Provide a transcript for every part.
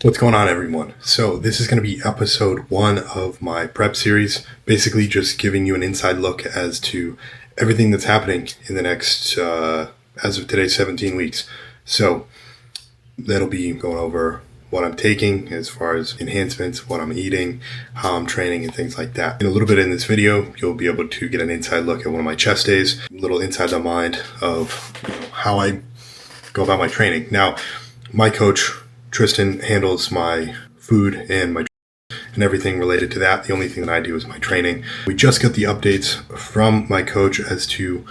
What's going on, everyone? So this is going to be episode 1 of my prep series, basically just giving you an inside look as to everything that's happening in the next, as of today, 17 weeks. So that'll be going over what I'm taking as far as enhancements, what I'm eating, how I'm training, and things like that. In a little bit in this video, you'll be able to get an inside look at one of my chest days, a little inside the mind of how I go about my training. Now, my coach, Tristan, handles my food and my and everything related to that. The only thing that I do is my training. We just got the updates from my coach as to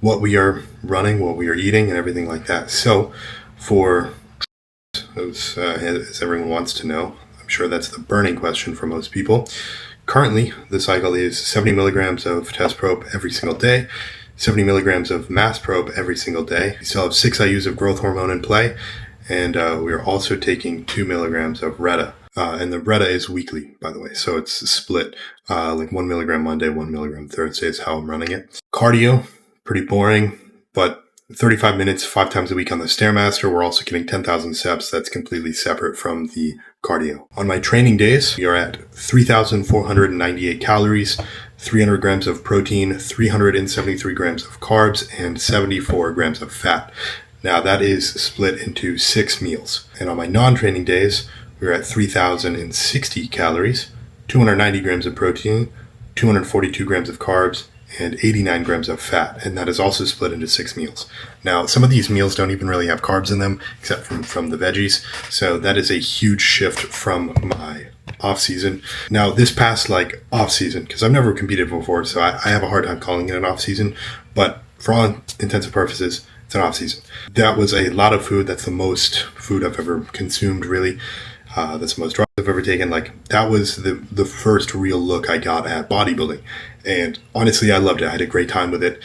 what we are running, what we are eating, and everything like that. So for those, as everyone wants to know, I'm sure that's the burning question for most people. Currently, the cycle is 70 milligrams of test probe every single day, 70 milligrams of mass probe every single day. We still have 6 IUs of growth hormone in play. And we are also taking 2 milligrams of Retta. And the Retta is weekly, by the way. So it's split, like 1 milligram Monday, 1 milligram Thursday is how I'm running it. Cardio, pretty boring, but 35 minutes, 5 times a week on the Stairmaster. We're also getting 10,000 steps. That's completely separate from the cardio. On my training days, we are at 3,498 calories, 300 grams of protein, 373 grams of carbs, and 74 grams of fat. Now that is split into 6 meals. And on my non-training days, we're at 3,060 calories, 290 grams of protein, 242 grams of carbs, and 89 grams of fat. And that is also split into 6 meals. Now, some of these meals don't even really have carbs in them, except from the veggies. So that is a huge shift from my off season. Now, this past off season, because I've never competed before, so I have a hard time calling it an off season. But for all intents and purposes, it's an off season. That was a lot of food. That's the most food I've ever consumed, really. That's the most drugs I've ever taken. That was the first real look I got at bodybuilding. And honestly, I loved it. I had a great time with it.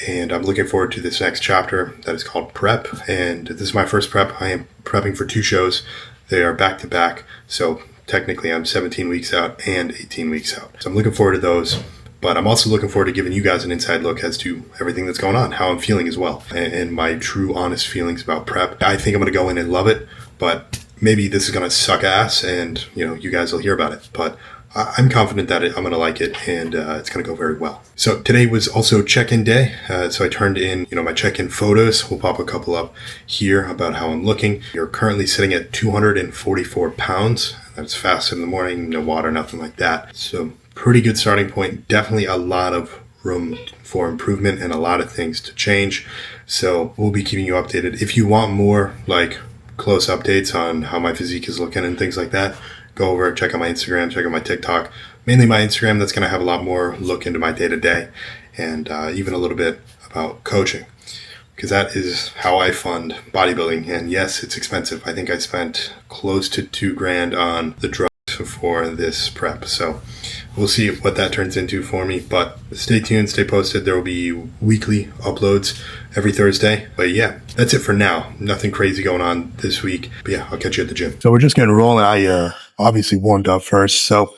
And I'm looking forward to this next chapter that is called Prep. And this is my first prep. I am prepping for 2 shows. They are back to back. So technically I'm 17 weeks out and 18 weeks out. So I'm looking forward to those. But I'm also looking forward to giving you guys an inside look as to everything that's going on, how I'm feeling as well, and my true, honest feelings about prep. I think I'm going to go in and love it, but maybe this is going to suck ass, and you guys will hear about it. But I'm confident that I'm going to like it, and it's going to go very well. So today was also check-in day, so I turned in my check-in photos. We'll pop a couple up here about how I'm looking. You're currently sitting at 244 pounds. That's fasted in the morning, no water, nothing like that. So pretty good starting point. Definitely a lot of room for improvement and a lot of things to change. So we'll be keeping you updated. If you want more close updates on how my physique is looking and things like that, go over, check out my Instagram, check out my TikTok. Mainly my Instagram, that's going to have a lot more look into my day-to-day and even a little bit about coaching, because that is how I fund bodybuilding. And yes, it's expensive. I think I spent close to $2,000 on the drugs for this prep. So we'll see what that turns into for me. But stay tuned, stay posted. There will be weekly uploads every Thursday. But yeah, that's it for now. Nothing crazy going on this week. But yeah, I'll catch you at the gym. So we're just getting rolling. I obviously warmed up first. So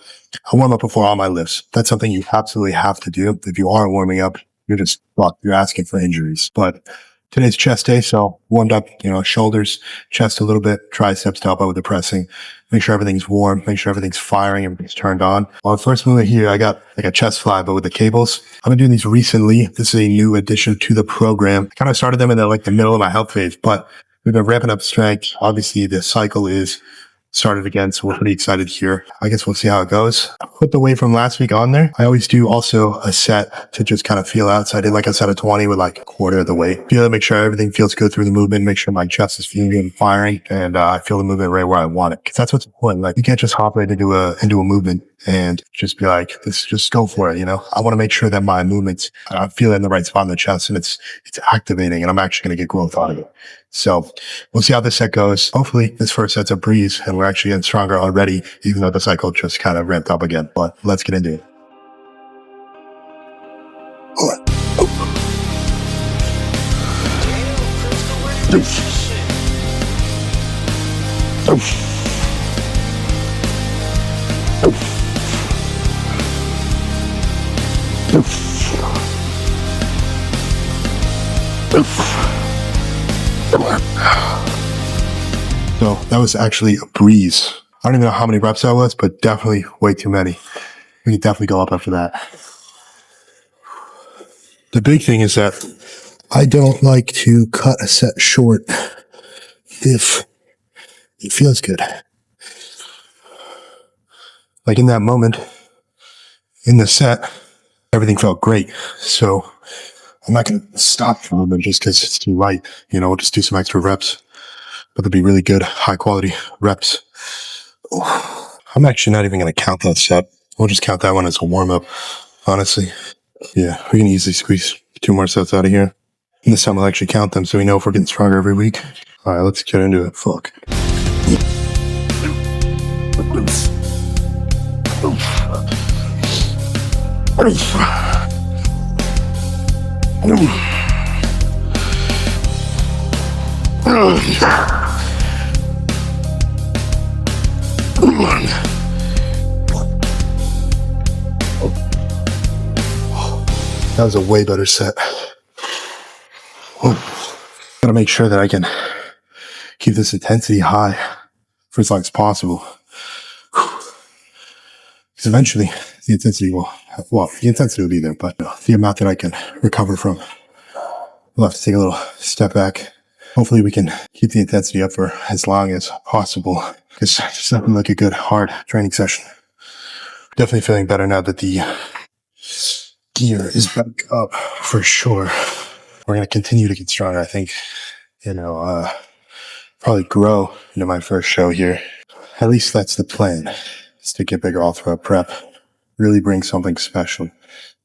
I warm up before all my lifts. That's something you absolutely have to do. If you aren't warming up, you're just fucked. You're asking for injuries. But today's chest day, so warmed up, shoulders, chest a little bit, triceps to help out with the pressing. Make sure everything's warm, make sure everything's firing, everything's turned on. On the first movement here, I got a chest fly, but with the cables. I've been doing these recently. This is a new addition to the program. I kind of started them in the middle of my health phase, but we've been ramping up strength. Obviously, the cycle is started again, so we're pretty excited here. I guess we'll see how it goes. I put the weight from last week on there. I always do also a set to just kind of feel out. So I did a set of 20 with a quarter of the weight. Feel it, make sure everything feels good through the movement, make sure my chest is feeling good and firing, and I feel the movement right where I want it. Because that's what's important. You can't just hop right into a movement and just be let's just go for it, I want to make sure that my movements, I feel it in the right spot in the chest and it's activating and I'm actually going to get growth out of it. So we'll see how this set goes. Hopefully this first set's a breeze and we're actually getting stronger already, even though the cycle just kind of ramped up again. But let's get into it. All right. So So that was actually a breeze. I don't even know how many reps that was, but definitely way too many. We can definitely go up after that. The big thing is that I don't like to cut a set short if it feels good. Like in that moment, in the set, everything felt great. So I'm not going to stop for a moment just because it's too light. We'll just do some extra reps, but they'll be really good, high quality reps. I'm actually not even going to count that set. We'll just count that one as a warm up, honestly. Yeah, we can easily squeeze 2 more sets out of here. And this time we'll actually count them so we know if we're getting stronger every week. All right, let's get into it. Fuck. That was a way better set. Gotta make sure that I can keep this intensity high for as long as possible. Because eventually the intensity will be there, but the amount that I can recover from, we'll have to take a little step back. Hopefully we can keep the intensity up for as long as possible, because it's nothing like a good hard training session. Definitely feeling better now that the gear is back up for sure. We're going to continue to get stronger. I think, probably grow into my first show here. At least that's the plan, is to get bigger all throughout prep. Really bring something special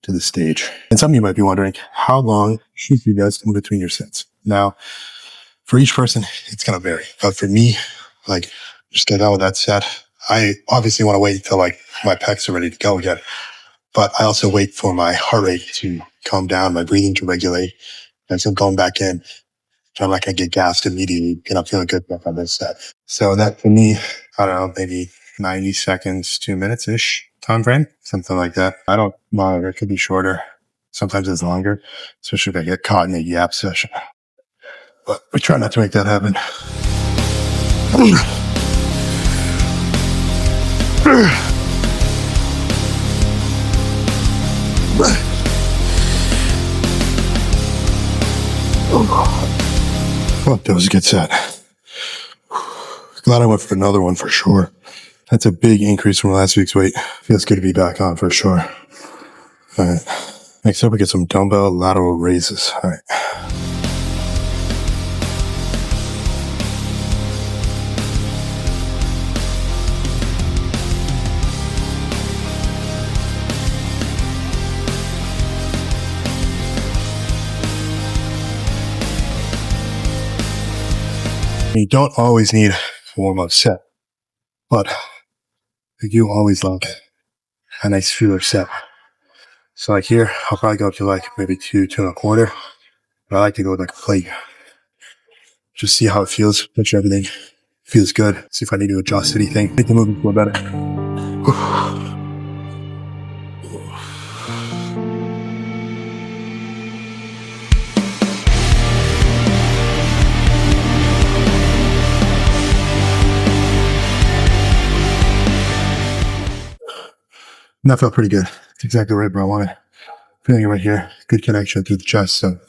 to the stage. And some of you might be wondering, how long should you guys in between your sets? Now, for each person, it's going to vary. But for me, just get out with that set. I obviously want to wait until my pecs are ready to go again. But I also wait for my heart rate to calm down, my breathing to regulate. And so going back in, so I'm not going to get gassed immediately, and I'm feeling good on this set. So that for me, I don't know, maybe 90 seconds, 2 minutes-ish time frame, something like that. I don't monitor. It could be shorter. Sometimes it's longer, especially if I get caught in a yap session. But we try not to make that happen. Well, that was a good set. Glad I went for another one for sure. That's a big increase from last week's weight. Feels good to be back on for sure. All right. Next up, we get some dumbbell lateral raises. All right. You don't always need a warm-up set, but you do always love a nice feeler set. So here, I'll probably go up to maybe 2 1/4. But I like to go with a plate. Just see how it feels, make sure everything feels good. See if I need to adjust anything, make the movement feel better. And that felt pretty good. It's exactly right where I want it. Feeling it right here. Good connection through the chest. So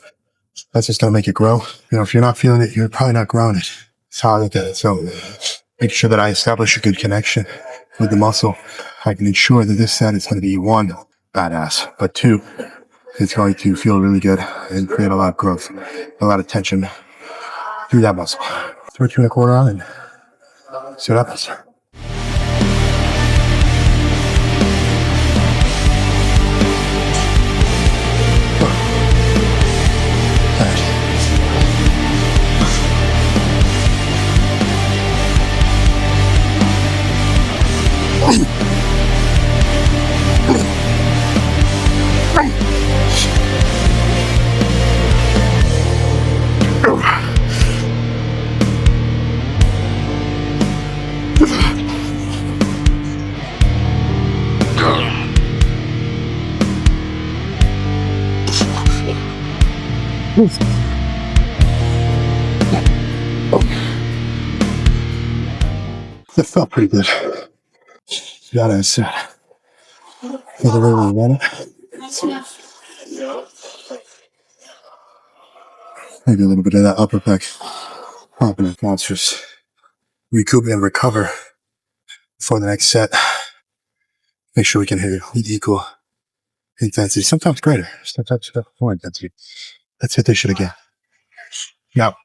that's just going to make it grow. If you're not feeling it, you're probably not growing it. That's how I look at it. So make sure that I establish a good connection with the muscle. I can ensure that this set is going to be 1, badass, but 2, it's going to feel really good and create a lot of growth, a lot of tension through that muscle. Throw 2 1/4 on and see what happens. felt pretty good. Got it set. For the way we run it. Maybe a little bit of that upper back popping and monsters. Recoup and recover for the next set. Make sure we can hit it with equal intensity, sometimes greater, sometimes more intensity. Let's hit this shit again. Now,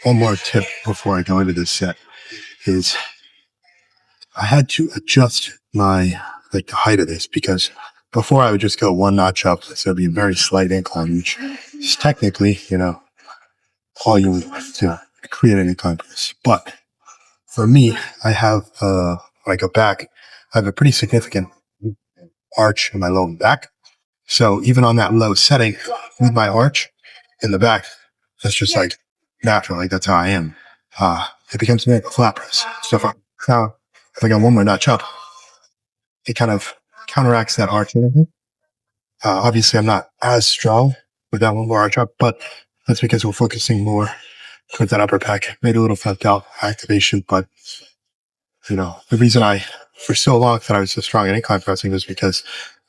one more tip before I go into this set is I had to adjust my, the height of this, because before I would just go one notch up, so it'd be a very slight incline, which is technically, all you need to create an incline press. But for me, I have, a back, I have a pretty significant arch in my low back. So even on that low setting with my arch in the back, that's just like natural, like that's how I am. It becomes a flat press. So if I got one more notch up, it kind of counteracts that arch. Obviously I'm not as strong with that one more arch up, but that's because we're focusing more towards that upper back. Made a little front delt activation, but the reason for so long that I was so strong in incline pressing was because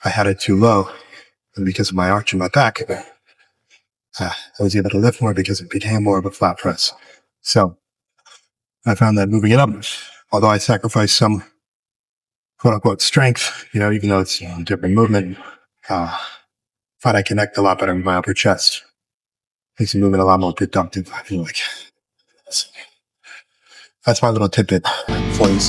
I had it too low, and because of my arch in my back, I was able to lift more because it became more of a flat press. So I found that moving it up, although I sacrificed some quote unquote strength, even though it's a different movement, find I connect a lot better with my upper chest. Makes the movement a lot more deductive, I feel like. That's my little tidbit for you.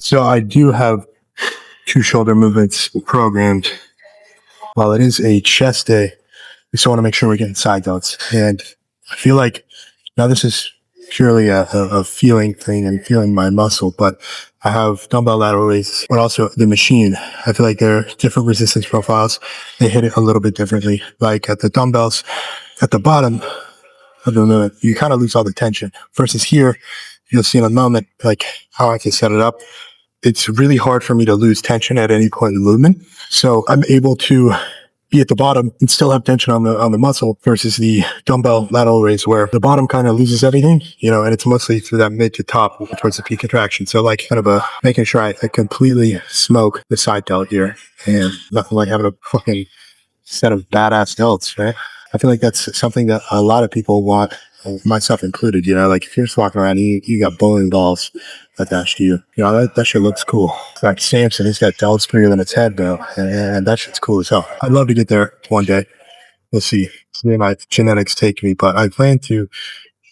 So I do have 2 shoulder movements programmed. While it is a chest day, we still want to make sure we're getting side delts. And I feel like now this is purely a feeling thing and feeling my muscle, but I have dumbbell lateral raises, but also the machine. I feel like there are different resistance profiles. They hit it a little bit differently. Like at the dumbbells, at the bottom of the movement, you kind of lose all the tension. Versus here, you'll see in a moment, like how I can set it up. It's really hard for me to lose tension at any point in the movement. So I'm able to be at the bottom and still have tension on the muscle versus the dumbbell lateral raise where the bottom kind of loses everything, and it's mostly through that mid to top towards the peak contraction. So like kind of making sure I completely smoke the side delt here, and nothing like having a fucking set of badass delts, right? I feel like that's something that a lot of people want, myself included, like if you're just walking around, you got bowling balls attached to you. That shit looks cool. Like Samson, he's got delts bigger than his head though, and that shit's cool as hell. I'd love to get there one day. We'll see where my genetics take me, but I plan to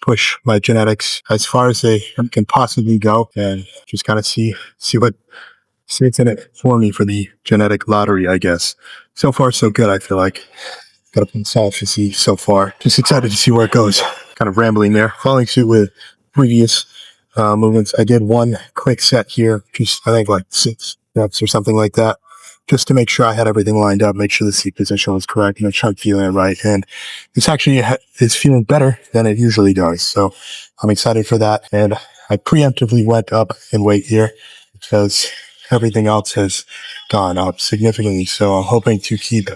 push my genetics as far as they can possibly go and just kind of see what's in it for me for the genetic lottery, I guess. So far, so good, I feel like. Got a solid physique so far. Just excited to see where it goes. Kind of rambling there. Following suit with previous movements. I did one quick set here, just I think like 6 reps or something like that, just to make sure I had everything lined up, make sure the seat position was correct, chunk feeling it right. And this actually is feeling better than it usually does. So I'm excited for that. And I preemptively went up in weight here because everything else has gone up significantly. So I'm hoping to keep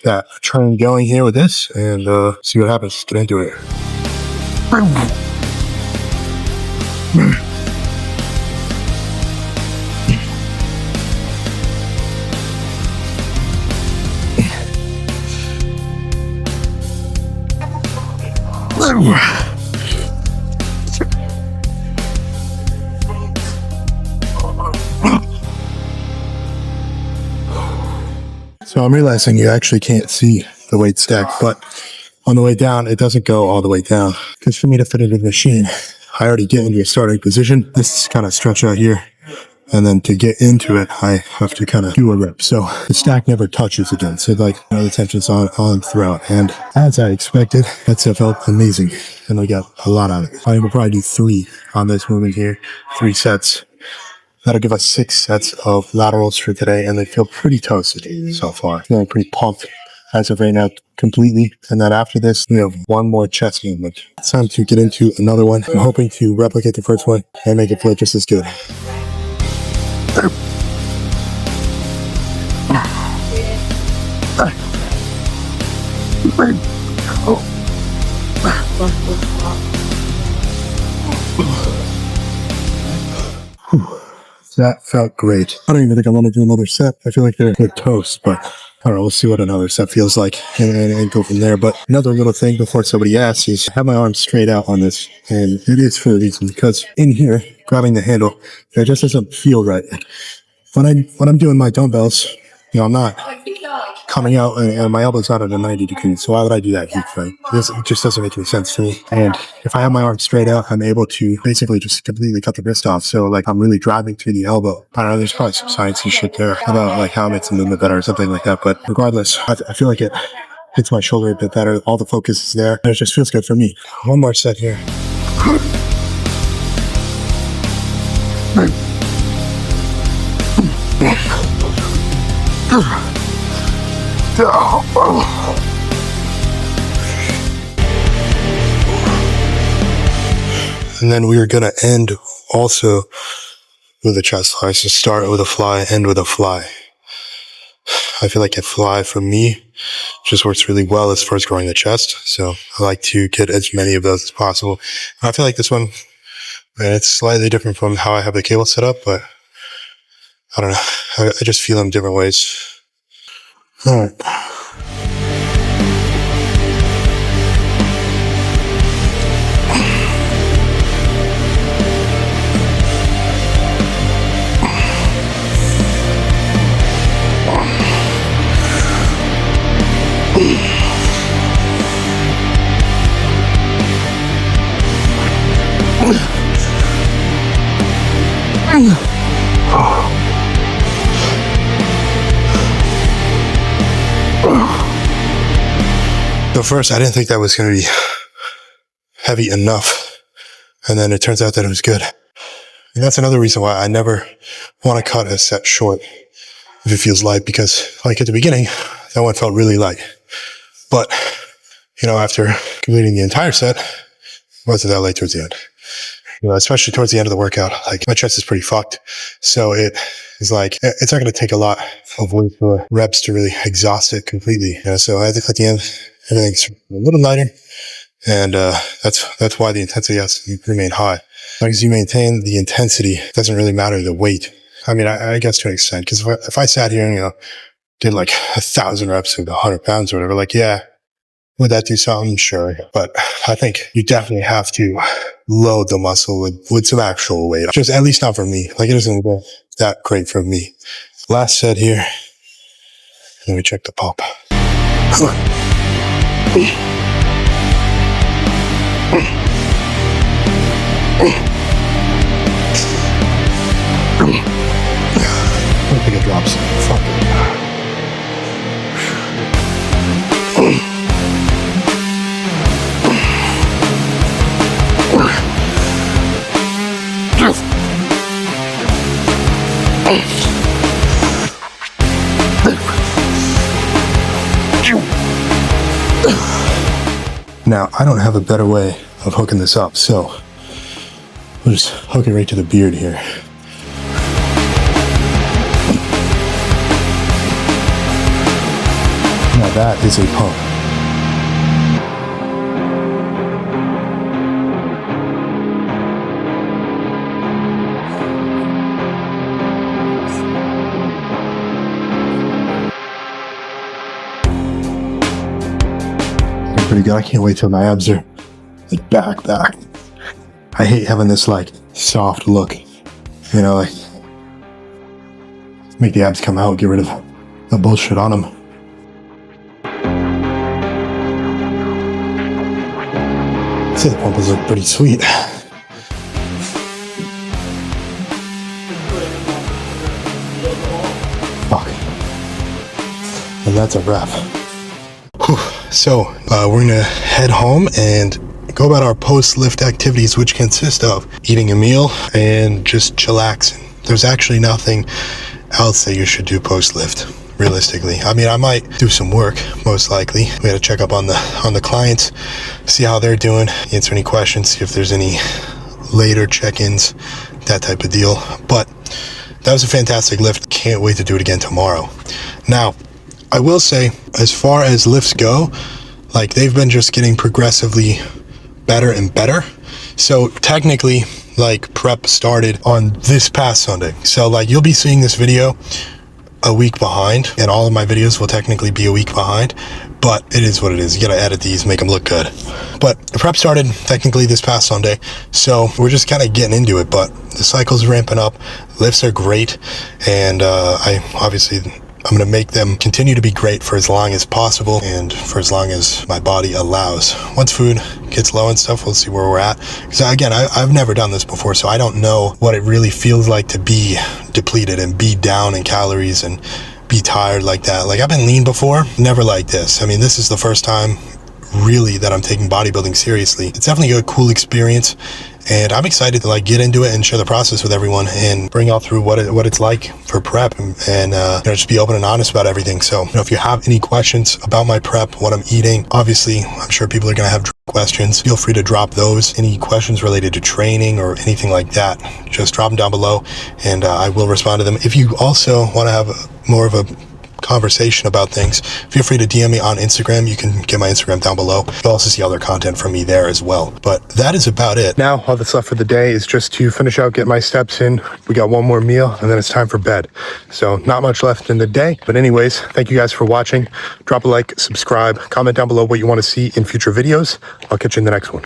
that trend going here with this and see what happens. Let's get into it. So I'm realizing you actually can't see the weight stack, but on the way down, it doesn't go all the way down. Because for me to fit it in the machine, I already get into a starting position. This is kind of stretch out here. And then to get into it, I have to kind of do a rep. So the stack never touches again. So like, the tension's on throughout. And as I expected, that stuff felt amazing. And I got a lot out of it. I will probably do 3 on this movement here, 3 sets. That'll give us 6 sets of laterals for today, and they feel pretty toasted so far. Feeling pretty pumped as of right now completely. And then after this, we have one more chest movement. It's time to get into another one. I'm hoping to replicate the first one and make it feel just as good. That felt great. I don't even think I want to do another set. I feel like they're toast, but I don't know. We'll see what another set feels like and go from there. But another little thing before somebody asks is I have my arms straight out on this. And it is for a reason, because in here, grabbing the handle, it just doesn't feel right. When I'm doing my dumbbells, I'm not coming out and my elbow's not at a 90 degrees. So why would I do that heat thing? It just doesn't make any sense to me. And if I have my arms straight out, I'm able to basically just completely cut the wrist off. So like I'm really driving through the elbow. I don't know, there's probably some science and shit there about like how it makes the movement better or something like that. But regardless, I feel like it hits my shoulder a bit better. All the focus is there. And it just feels good for me. One more set here. And then we are going to end also with a chest fly. So start with a fly, end with a fly. I feel like a fly for me just works really well as far as growing the chest. So I like to get as many of those as possible. I feel like this one, man, it's slightly different from how I have the cable set up, but I don't know. I just feel them different ways. All right. So first, I didn't think that was going to be heavy enough. And then it turns out that it was good. And that's another reason why I never want to cut a set short if it feels light, because like at the beginning, that one felt really light. But, after completing the entire set, it wasn't that light towards the end. Especially towards the end of the workout, like my chest is pretty fucked. So it is like, it's not going to take a lot of weight for reps to really exhaust it completely. So I think at the end, everything's a little lighter. And, that's why the intensity has to remain high. As long as you maintain the intensity, it doesn't really matter the weight. I mean, I guess to an extent, because if I sat here and, did like 1,000 reps with 100 pounds or whatever, like, yeah, would that do something? Sure. But I think you definitely have to load the muscle with some actual weight. Just at least not for me. Like it isn't that great for me. Last set here. Let me check the pop. Come on. I don't think it drops. Fuck it. Now, I don't have a better way of hooking this up, so we'll just hook it right to the beard here. Now that is a pump. Pretty good. I can't wait till my abs are like back. I hate having this like soft look, like make the abs come out, get rid of the bullshit on them. I'd say the pumpers look pretty sweet. Fuck. And that's a wrap. So we're gonna head home and go about our post-lift activities, which consist of eating a meal and just chillaxing. There's actually nothing else that you should do post-lift. realistically. I mean, I might do some work, most likely. We got to check up on the clients, see how they're doing, answer any questions, see if there's any later check-ins, that type of deal. But that was a fantastic lift. Can't wait to do it again tomorrow. Now, I will say, as far as lifts go, like, they've been just getting progressively better and better. So technically, like, prep started on this past Sunday. So, like, you'll be seeing this video a week behind, and all of my videos will technically be a week behind, but it is what it is. You gotta edit these, make them look good. But the prep started technically this past Sunday, so we're just kind of getting into it. But the cycle's ramping up, lifts are great, and I'm going to make them continue to be great for as long as possible and for as long as my body allows. Once food gets low and stuff, we'll see where we're at. Because again, I've never done this before, so I don't know what it really feels like to be depleted and be down in calories and be tired like that. Like, I've been lean before, never like this. I mean, this is the first time really that I'm taking bodybuilding seriously. It's definitely a cool experience, and I'm excited to like get into it and share the process with everyone and bring y'all through what it's like for prep, and just be open and honest about everything. So, if you have any questions about my prep, what I'm eating, obviously I'm sure people are going to have questions. Feel free to drop those. Any questions related to training or anything like that, just drop them down below, and I will respond to them. If you also want to have more of a conversation about things, feel free to DM me on Instagram. You can get my Instagram down below. You'll also see other content from me there as well. But that is about it. Now, all that's left for the day is just to finish out, get my steps in. We got one more meal, and then it's time for bed. So not much left in the day. But anyways, thank you guys for watching. Drop a like, subscribe, comment down below what you want to see in future videos. I'll catch you in the next one.